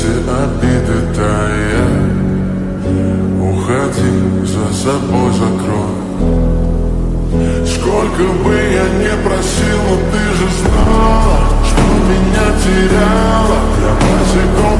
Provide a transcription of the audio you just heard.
все обиды тая. Уходи, за собой закрой. Сколько бы я не просил, но ты же знала, что меня теряла. Я босиком